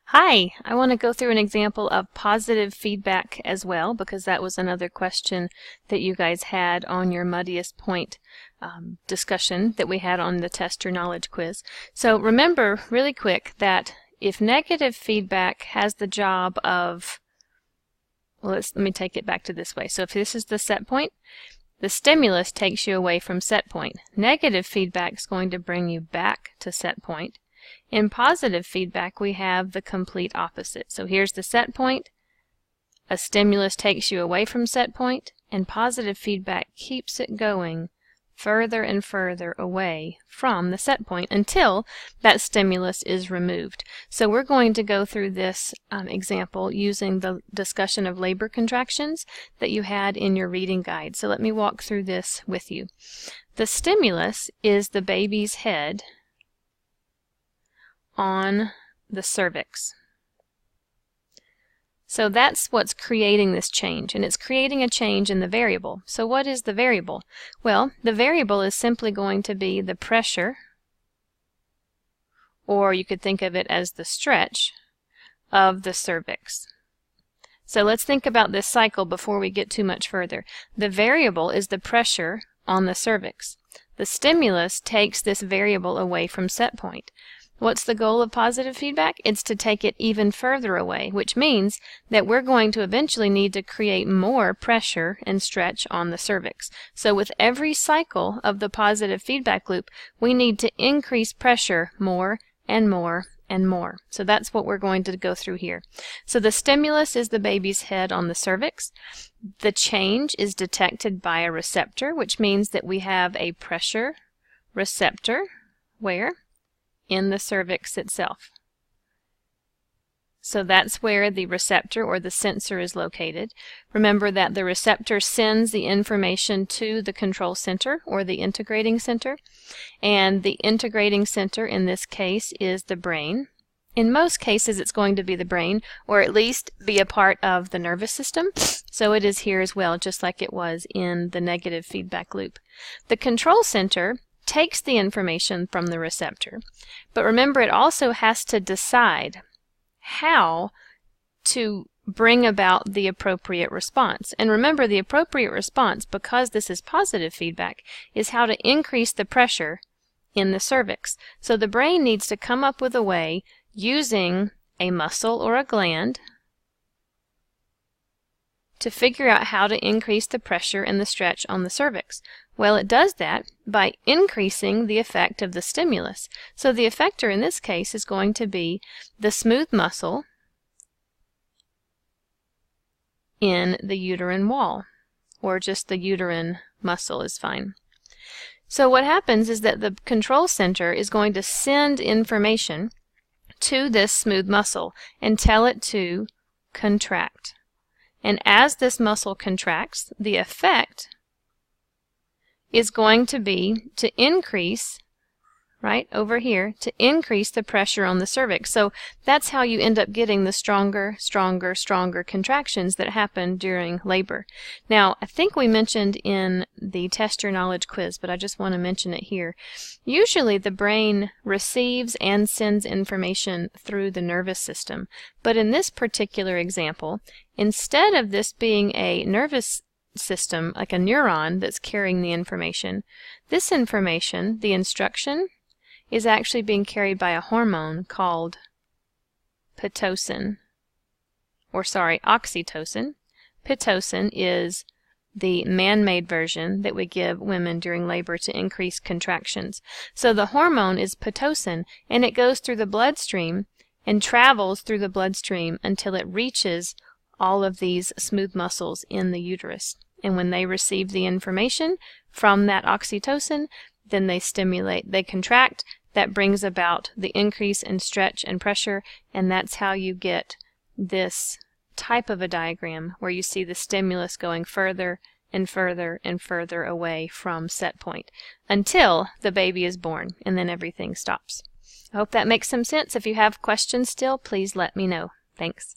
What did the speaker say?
Hi, I want to go through an example of positive feedback as well because that was another question that you guys had on your muddiest point discussion that we had on the Test Your Knowledge quiz. So remember really quick that if negative feedback has the job of, well, let me take it back to this way. So if this is the set point, the stimulus takes you away from set point. Negative feedback is going to bring you back to set point. In positive feedback, we have the complete opposite. So here's the set point. A stimulus takes you away from set point, and positive feedback keeps it going further and further away from the set point until that stimulus is removed. So we're going to go through this example using the discussion of labor contractions that you had in your reading guide. So let me walk through this with you. The stimulus is the baby's head on the cervix. So that's what's creating this change, and it's creating a change in the variable. So what is the variable? Well, the variable is simply going to be the pressure, or you could think of it as the stretch, of the cervix. So let's think about this cycle before we get too much further. The variable is the pressure on the cervix. The stimulus takes this variable away from set point. What's the goal of positive feedback? It's to take it even further away, which means that we're going to eventually need to create more pressure and stretch on the cervix. So with every cycle of the positive feedback loop, we need to increase pressure more and more and more. So that's what we're going to go through here. So the stimulus is the baby's head on the cervix. The change is detected by a receptor, which means that we have a pressure receptor. Where? In the cervix itself. So that's where the receptor or the sensor is located. Remember that the receptor sends the information to the control center or the integrating center, and the integrating center in this case is the brain. In most cases it's going to be the brain, or at least be a part of the nervous system. So it is here as well, just like it was in the negative feedback loop. The control center takes the information from the receptor, but remember it also has to decide how to bring about the appropriate response. And remember, the appropriate response, because this is positive feedback, is how to increase the pressure in the cervix. So the brain needs to come up with a way using a muscle or a gland to figure out how to increase the pressure and the stretch on the cervix. Well, it does that by increasing the effect of the stimulus. So the effector in this case is going to be the smooth muscle in the uterine wall, or just the uterine muscle is fine. So what happens is that the control center is going to send information to this smooth muscle and tell it to contract. And as this muscle contracts, the effect is going to be to increase, right over here, to increase the pressure on the cervix. So that's how you end up getting the stronger contractions that happen during labor. Now, I think we mentioned in the Test Your Knowledge quiz, but I just want to mention it here. Usually the brain receives and sends information through the nervous system. But in this particular example, instead of this being a nervous system, like a neuron that's carrying the information, this information, the instruction, is actually being carried by a hormone called oxytocin. Pitocin is the man-made version that we give women during labor to increase contractions. So the hormone is pitocin, and it goes through the bloodstream and travels through the bloodstream until it reaches all of these smooth muscles in the uterus. And when they receive the information from that oxytocin, then they stimulate, they contract. That brings about the increase in stretch and pressure, and that's how you get this type of a diagram where you see the stimulus going further and further and further away from set point until the baby is born, and then everything stops. I hope that makes some sense. If you have questions still, please let me know. Thanks.